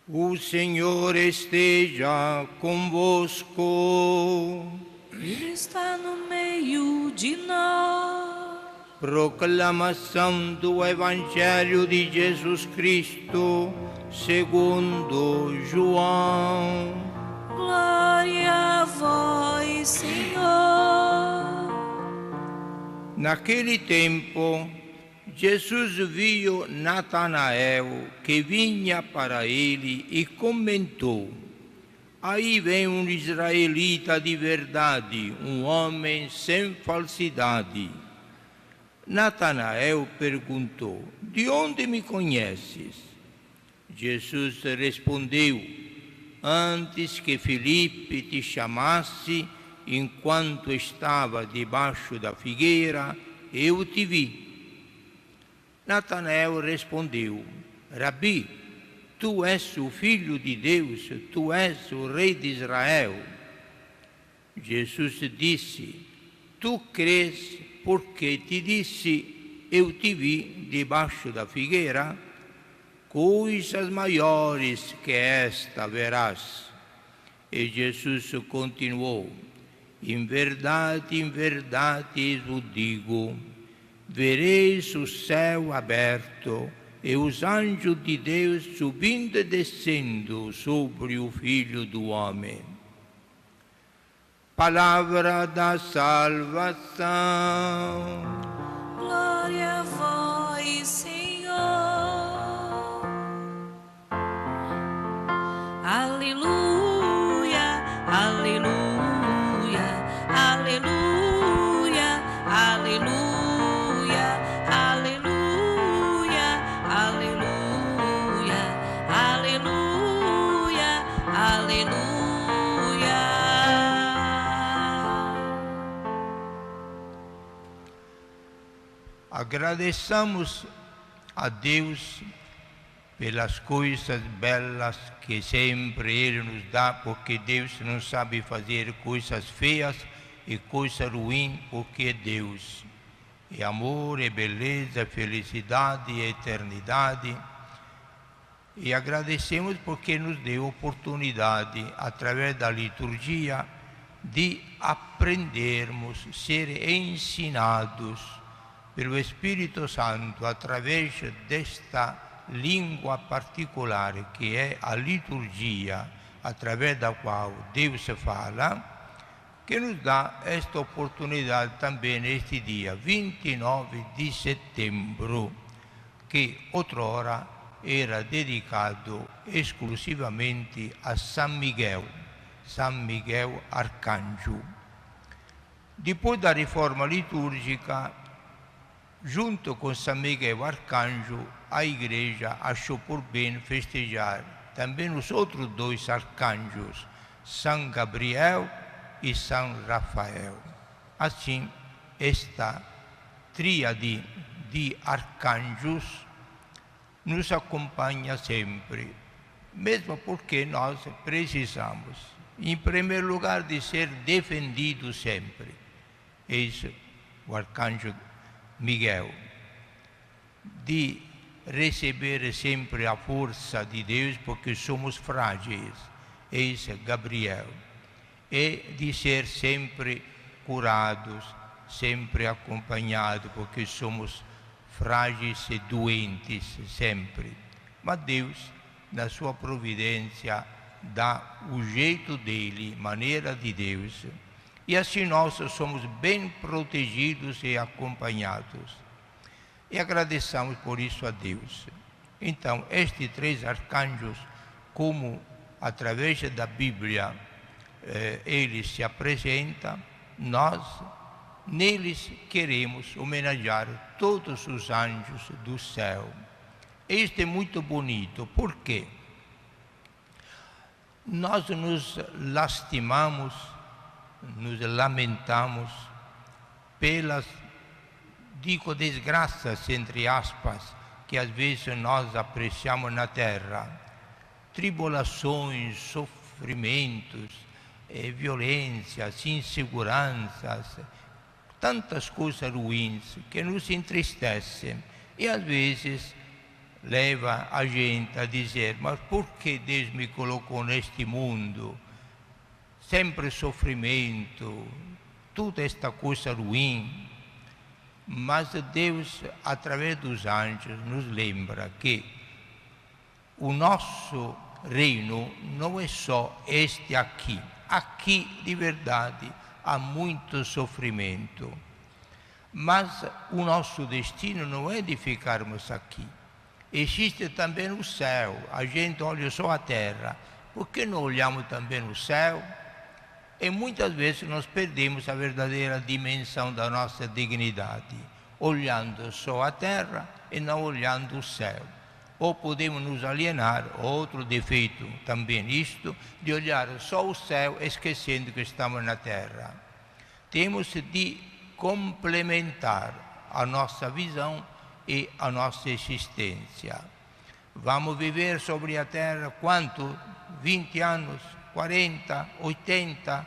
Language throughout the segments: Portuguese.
O Senhor esteja convosco. Ele está no meio de nós. Proclamação do Evangelho de Jesus Cristo, segundo João. Glória a vós, Senhor. Naquele tempo, Jesus viu Natanael que vinha para ele e comentou: aí vem um israelita de verdade, um homem sem falsidade. Natanael perguntou: de onde me conheces? Jesus respondeu: antes que Filipe te chamasse, enquanto estava debaixo da figueira, eu te vi. Natanael respondeu: Rabi, tu és o Filho de Deus, tu és o Rei de Israel. Jesus disse: tu crês porque te disse, eu te vi debaixo da figueira? Coisas maiores que esta verás. E Jesus continuou: em verdade vos digo, vereis o céu aberto e os anjos de Deus subindo e descendo sobre o Filho do Homem. Palavra da salvação. Glória a vós, Senhor. Aleluia, aleluia, aleluia, aleluia, aleluia, aleluia, aleluia, aleluia. Agradeçamos a Deus pelas coisas belas que sempre Ele nos dá, porque Deus não sabe fazer coisas feias e coisas ruins, porque é Deus. É amor, é beleza, felicidade, é eternidade. E agradecemos porque nos deu oportunidade, através da liturgia, de aprendermos, ser ensinados pelo Espírito Santo, através desta língua particular que é a liturgia, através da qual Deus fala, que nos dá esta oportunidade também neste dia 29 de setembro, que outrora era dedicado exclusivamente a São Miguel Arcanjo. Depois da reforma litúrgica, junto com São Miguel Arcanjo, a Igreja achou por bem festejar também os outros dois arcanjos, São Gabriel e São Rafael. Assim, esta tríade de arcanjos nos acompanha sempre, mesmo porque nós precisamos, em primeiro lugar, de ser defendidos sempre. Eis o arcanjo Miguel, de receber sempre a força de Deus, porque somos frágeis. Eis Gabriel, e de ser sempre curados, sempre acompanhados, porque somos frágeis e doentes sempre. Mas Deus, na sua providência, dá o jeito dele, maneira de Deus, e assim nós somos bem protegidos e acompanhados. E agradecemos por isso a Deus. Então, estes três arcanjos, como através da Bíblia eles se apresentam, nós neles queremos homenagear todos os anjos do céu. Isto é muito bonito, porque nós nos lastimamos, nos lamentamos pelas, digo, desgraças, entre aspas, que às vezes nós apreciamos na terra. Tribulações, sofrimentos, violências, inseguranças, tantas coisas ruins que nos entristecem. E às vezes leva a gente a dizer: mas por que Deus me colocou neste mundo? Sempre sofrimento, toda esta coisa ruim. Mas Deus, através dos anjos, nos lembra que o nosso reino não é só este aqui. Aqui, de verdade, há muito sofrimento. Mas o nosso destino não é de ficarmos aqui. Existe também o céu. A gente olha só a terra. Por que não olhamos também o céu? E muitas vezes nós perdemos a verdadeira dimensão da nossa dignidade, olhando só a terra e não olhando o céu. Ou podemos nos alienar, outro defeito também isto, de olhar só o céu esquecendo que estamos na terra. Temos de complementar a nossa visão e a nossa existência. Vamos viver sobre a terra quanto? 20 anos? 40, 80,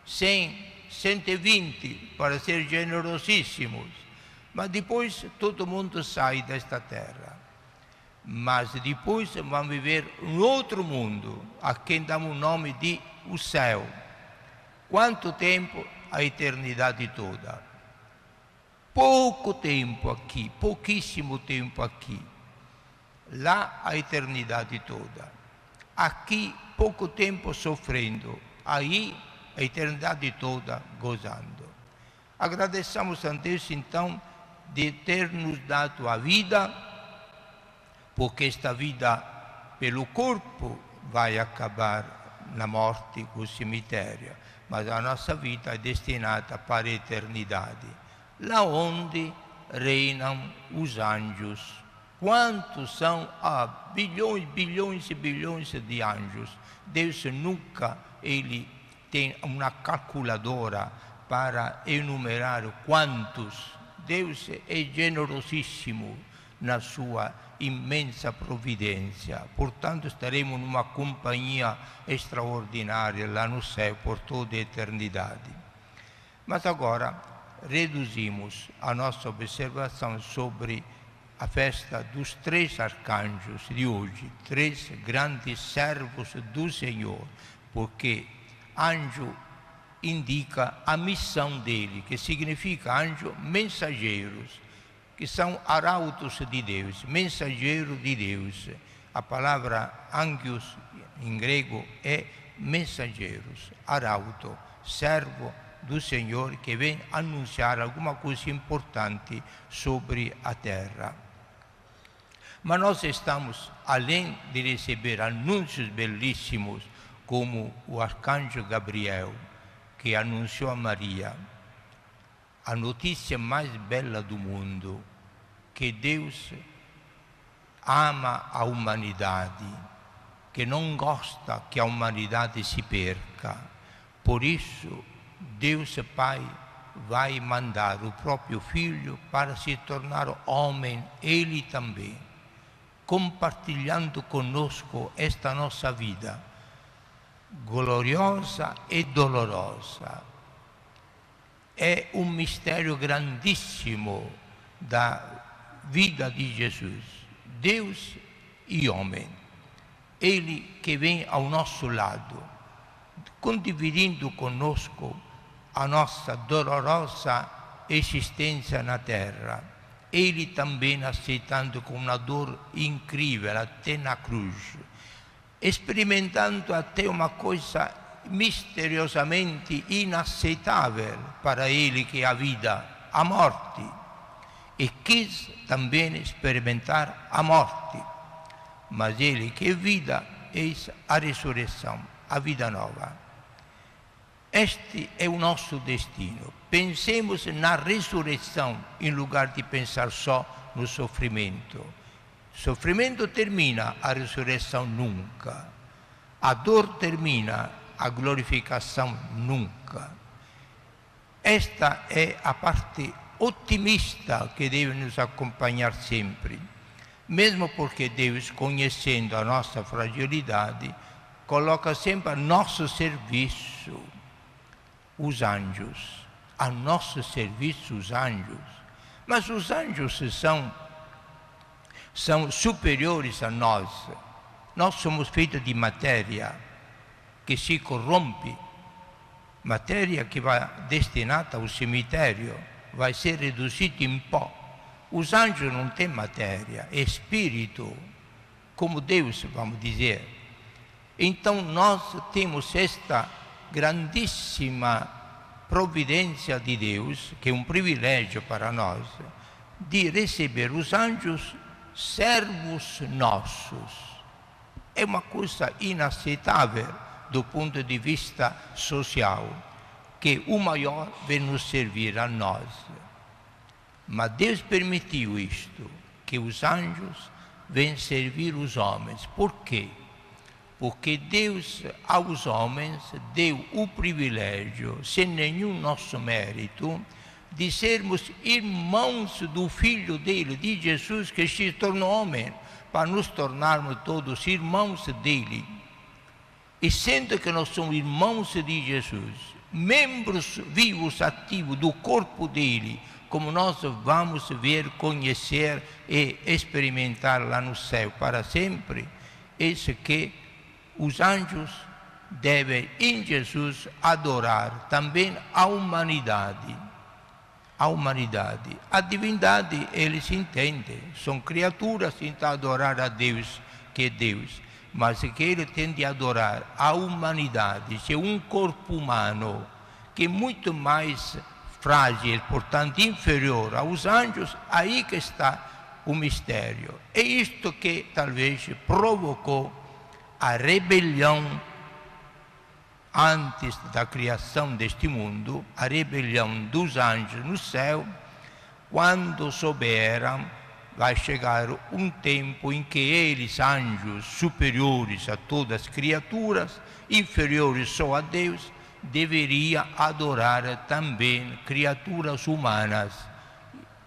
100, 120, para ser generosíssimos. Mas depois todo mundo sai desta terra. Mas depois vamos viver um outro mundo, a quem damos o nome de o céu. Quanto tempo? A eternidade toda. Pouco tempo aqui, pouquíssimo tempo aqui. Lá a eternidade toda. Aqui pouco tempo sofrendo, aí a eternidade toda gozando. Agradecemos a Deus então de ter nos dado a vida, porque esta vida pelo corpo vai acabar na morte, com o cemitério, mas a nossa vida é destinada para a eternidade, lá onde reinam os anjos. Quantos são? Bilhões, bilhões e bilhões de anjos. Deus nunca ele tem uma calculadora para enumerar quantos. Deus é generosíssimo na sua imensa providência. Portanto, estaremos numa companhia extraordinária lá no céu por toda a eternidade. Mas agora reduzimos a nossa observação sobre a festa dos 3 arcanjos de hoje, 3 grandes servos do Senhor, porque anjo indica a missão dele, que significa anjo mensageiros, que são arautos de Deus, mensageiros de Deus. A palavra angios em grego é mensageiros, arauto, servo do Senhor que vem anunciar alguma coisa importante sobre a terra. Mas nós estamos, além de receber anúncios belíssimos, como o arcanjo Gabriel, que anunciou a Maria a notícia mais bela do mundo, que Deus ama a humanidade, que não gosta que a humanidade se perca. Por isso, Deus Pai vai mandar o próprio Filho para se tornar homem, Ele também, compartilhando conosco esta nossa vida, gloriosa e dolorosa. É um mistério grandíssimo da vida de Jesus, Deus e homem. Ele que vem ao nosso lado, condividindo conosco a nossa dolorosa existência na terra. Ele também aceitando com uma dor incrível até na cruz, experimentando até uma coisa misteriosamente inaceitável para ele, que é a vida, a morte, e quis também experimentar a morte. Mas ele que é vida, eis a ressurreição, a vida nova. Este é o nosso destino. Pensemos na ressurreição em lugar de pensar só no sofrimento. O sofrimento termina, a ressurreição nunca. A dor termina, a glorificação nunca. Esta é a parte otimista que deve nos acompanhar sempre. Mesmo porque Deus, conhecendo a nossa fragilidade, coloca sempre a nosso serviço os anjos, a nosso serviço os anjos. Mas os anjos são superiores a nós. Nós somos feitos de matéria que se corrompe, matéria que vai destinada ao cemitério, vai ser reduzida em pó. Os anjos não têm matéria, é espírito, como Deus, vamos dizer. Então nós temos esta grandíssima providência de Deus, que é um privilégio para nós, de receber os anjos servos nossos. É uma coisa inaceitável do ponto de vista social, que o maior vem nos servir a nós. Mas Deus permitiu isto, que os anjos venham servir os homens. Por quê? Porque Deus aos homens deu o privilégio, sem nenhum nosso mérito, de sermos irmãos do Filho dele, de Jesus, que se tornou homem, para nos tornarmos todos irmãos dele. E sendo que nós somos irmãos de Jesus, membros vivos, ativos do corpo dele, como nós vamos ver, conhecer e experimentar lá no céu para sempre, isso que os anjos devem em Jesus adorar também a humanidade. A humanidade. A divindade eles entendem, são criaturas, então adorar a Deus, que é Deus. Mas que ele tem de adorar a humanidade, se é um corpo humano que é muito mais frágil, portanto inferior aos anjos, aí que está o mistério. É isto que talvez provocou a rebelião antes da criação deste mundo, a rebelião dos anjos no céu, quando souberam, vai chegar um tempo em que eles, anjos superiores a todas as criaturas, inferiores só a Deus, deveriam adorar também criaturas humanas,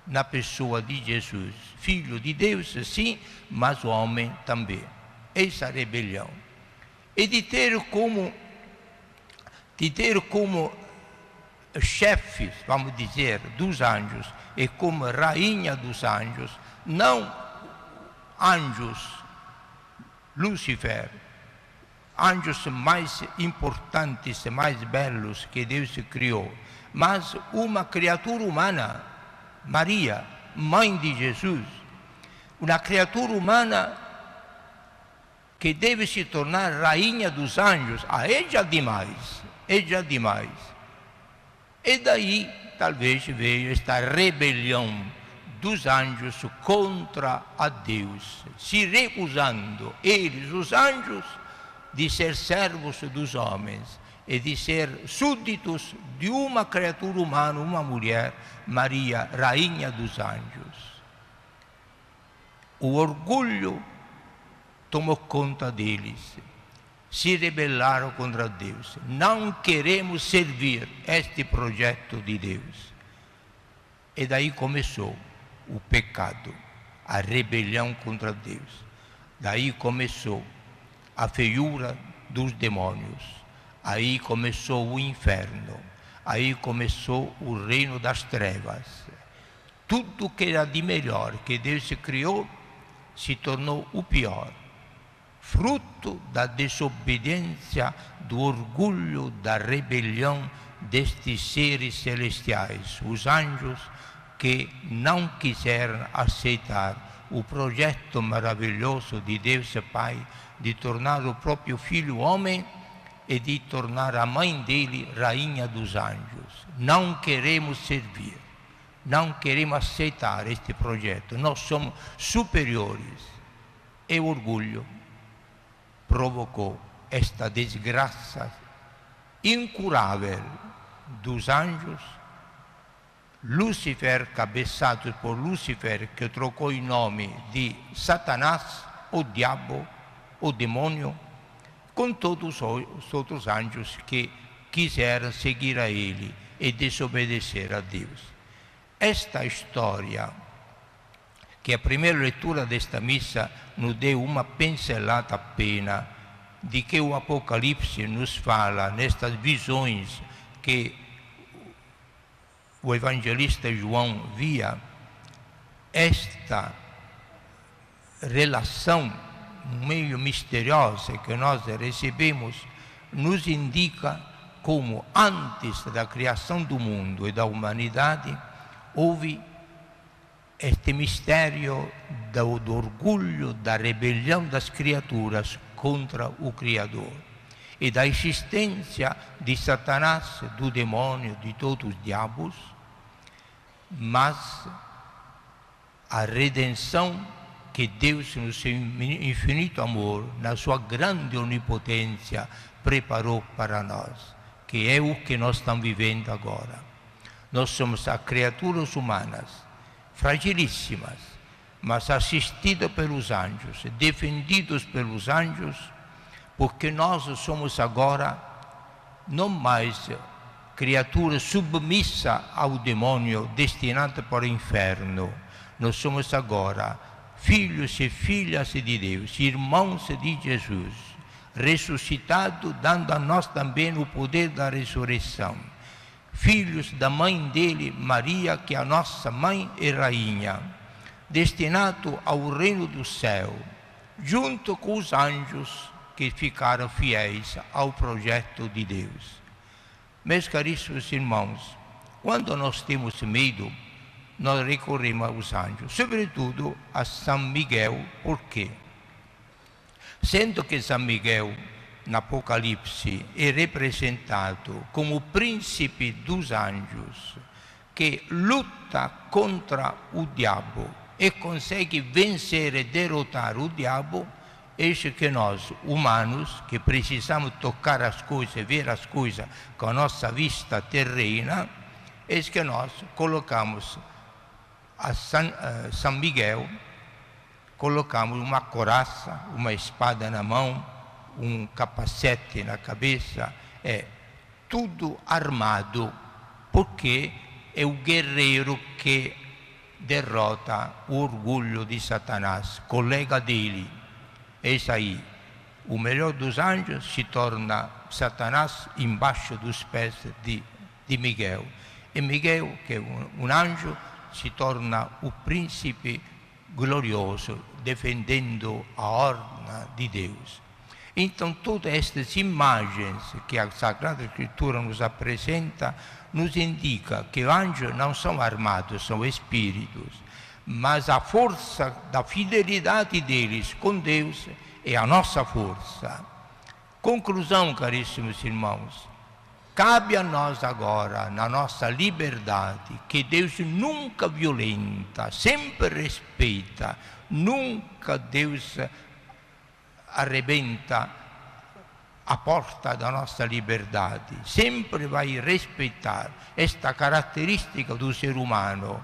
na pessoa de Jesus, Filho de Deus, sim, mas homem também. Essa rebelião. E de ter como chefes, vamos dizer, dos anjos, e como rainha dos anjos, não anjos, Lúcifer, anjos mais importantes, mais belos que Deus criou, mas uma criatura humana, Maria, mãe de Jesus, uma criatura humana que deve se tornar rainha dos anjos. É já demais, é já demais. E daí talvez veio esta rebelião dos anjos contra a Deus, se recusando eles, os anjos, de ser servos dos homens e de ser súditos de uma criatura humana, uma mulher, Maria, rainha dos anjos. O orgulho tomou conta deles, se rebelaram contra Deus. Não queremos servir este projeto de Deus. E daí começou o pecado, a rebelião contra Deus. Daí começou a feiura dos demônios. Aí começou o inferno. Aí começou o reino das trevas. Tudo que era de melhor que Deus criou se tornou o pior. Fruto da desobediência, do orgulho, da rebelião destes seres celestiais, os anjos que não quiseram aceitar o projeto maravilhoso de Deus Pai de tornar o próprio Filho homem e de tornar a mãe dele rainha dos anjos. Não queremos servir, não queremos aceitar este projeto, nós somos superiores. E o orgulho provocou esta desgraça incurável dos anjos. Lúcifer, cabeçado por Lúcifer, que trocou o nome de Satanás, o diabo, o demônio, com todos os outros anjos que quiseram seguir a ele e desobedecer a Deus. Esta história, que a primeira leitura desta missa nos deu uma pincelada apenas de que o Apocalipse nos fala nestas visões que o evangelista João via, esta relação meio misteriosa que nós recebemos nos indica como antes da criação do mundo e da humanidade houve este mistério do orgulho, da rebelião das criaturas contra o Criador e da existência de Satanás, do demônio, de todos os diabos, mas a redenção que Deus, no seu infinito amor, na sua grande onipotência, preparou para nós, que é o que nós estamos vivendo agora. Nós somos as criaturas humanas, fragilíssimas, mas assistidas pelos anjos, defendidos pelos anjos, porque nós somos agora não mais criaturas submissas ao demônio, destinadas para o inferno. Nós somos agora filhos e filhas de Deus, irmãos de Jesus, ressuscitado, dando a nós também o poder da ressurreição. Filhos da mãe dele, Maria, que é a nossa mãe e rainha, destinado ao reino do céu, junto com os anjos que ficaram fiéis ao projeto de Deus. Meus caríssimos irmãos, quando nós temos medo, nós recorremos aos anjos, sobretudo a São Miguel. Por quê? Sendo que São Miguel, no Apocalipse, é representado como príncipe dos anjos, que luta contra o diabo e consegue vencer e derrotar o diabo, eis que nós, humanos, que precisamos tocar as coisas, ver as coisas com a nossa vista terrena, eis que nós colocamos a São Miguel, colocamos uma couraça, uma espada na mão, um capacete na cabeça, tudo armado, porque é o guerreiro que derrota o orgulho de Satanás, colega dele. Eis aí, o melhor dos anjos se torna Satanás embaixo dos pés de Miguel. E Miguel, que é um anjo, se torna o príncipe glorioso, defendendo a ordem de Deus. Então, todas estas imagens que a Sagrada Escritura nos apresenta, nos indica que os anjos não são armados, são espíritos, mas a força da fidelidade deles com Deus é a nossa força. Conclusão, caríssimos irmãos, cabe a nós agora, na nossa liberdade, que Deus nunca violenta, sempre respeita, nunca Deus arrebenta a porta da nossa liberdade, sempre vai respeitar esta característica do ser humano,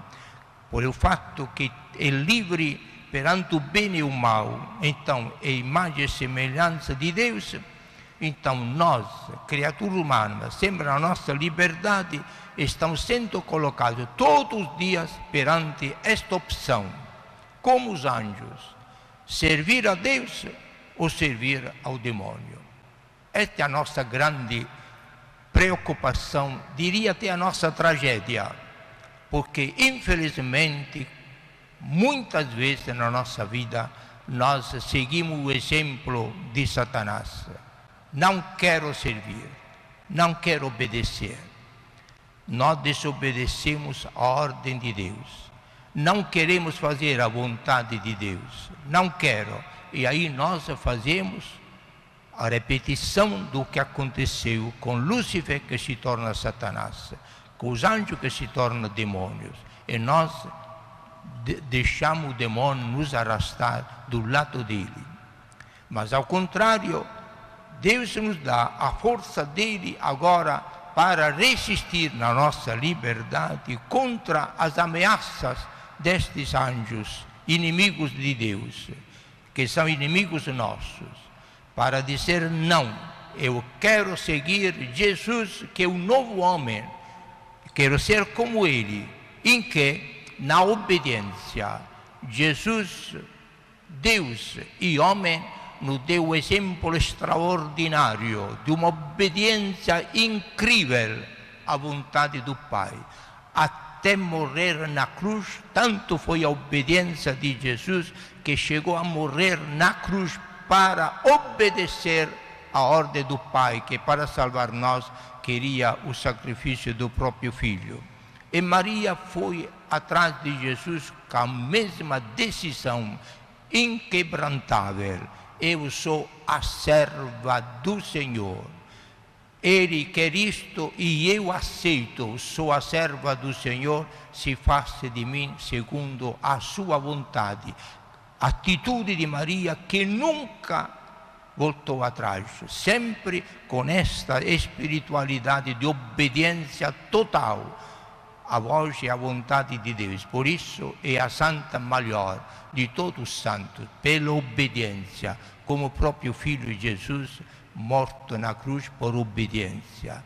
por o fatto que é livre perante o bene e o mal, então é imagem e semelhança de Deus. Então nós, criaturas humanas, sempre na nossa liberdade, estamos sendo colocados todos os dias perante esta opção, como os anjos, servir a Deus ou servir ao demônio. Esta é a nossa grande preocupação, diria até a nossa tragédia, porque infelizmente, muitas vezes na nossa vida, nós seguimos o exemplo de Satanás. Não quero servir, não quero obedecer. Nós desobedecemos a ordem de Deus. Não queremos fazer a vontade de Deus. Não quero. E aí nós fazemos a repetição do que aconteceu com Lúcifer, que se torna Satanás, com os anjos que se tornam demônios. E nós deixamos o demônio nos arrastar do lado dele. Mas ao contrário, Deus nos dá a força dele agora para resistir na nossa liberdade contra as ameaças destes anjos, inimigos de Deus, que são inimigos nossos, para dizer não, eu quero seguir Jesus, que é o novo homem, quero ser como ele, em que, na obediência, Jesus, Deus e homem, nos deu o exemplo extraordinário de uma obediência incrível à vontade do Pai, a até morrer na cruz. Tanto foi a obediência de Jesus que chegou a morrer na cruz para obedecer a ordem do Pai, que para salvar nós queria o sacrifício do próprio Filho. E Maria foi atrás de Jesus com a mesma decisão inquebrantável: eu sou a serva do Senhor. Ele quer isto e eu aceito, sou a serva do Senhor, se faça de mim segundo a sua vontade. Atitude de Maria que nunca voltou atrás, sempre com esta espiritualidade de obediência total a voz e à vontade de Deus. Por isso é a santa maior de todos os santos, pela obediência, como o próprio Filho Jesus, morto na cruz por obediência.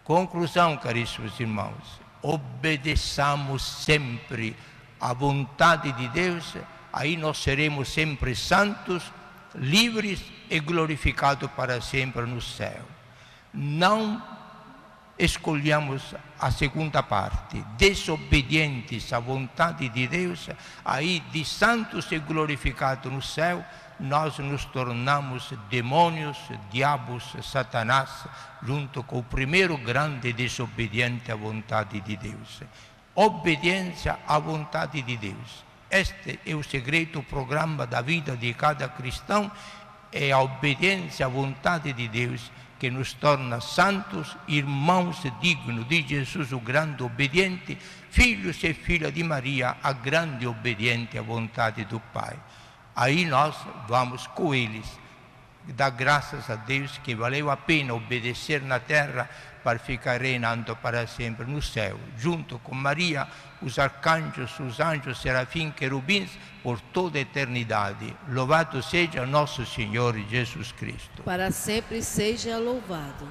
Conclusão, caríssimos irmãos: obedeçamos sempre à vontade de Deus, aí nós seremos sempre santos, livres e glorificados para sempre no céu. Não escolhamos a segunda parte, desobedientes à vontade de Deus, aí de santos e glorificados no céu, nós nos tornamos demônios, diabos, Satanás, junto com o primeiro grande desobediente à vontade de Deus. Obediência à vontade de Deus. Este é o segredo, o programa da vida de cada cristão, é a obediência à vontade de Deus, que nos torna santos, irmãos dignos de Jesus, o grande obediente, filhos e filhas de Maria, a grande obediente à vontade do Pai. Aí nós vamos com eles, dar graças a Deus que valeu a pena obedecer na terra para ficar reinando para sempre no céu, junto com Maria, os arcanjos, os anjos, serafins, querubins, por toda a eternidade. Louvado seja nosso Senhor Jesus Cristo. Para sempre seja louvado.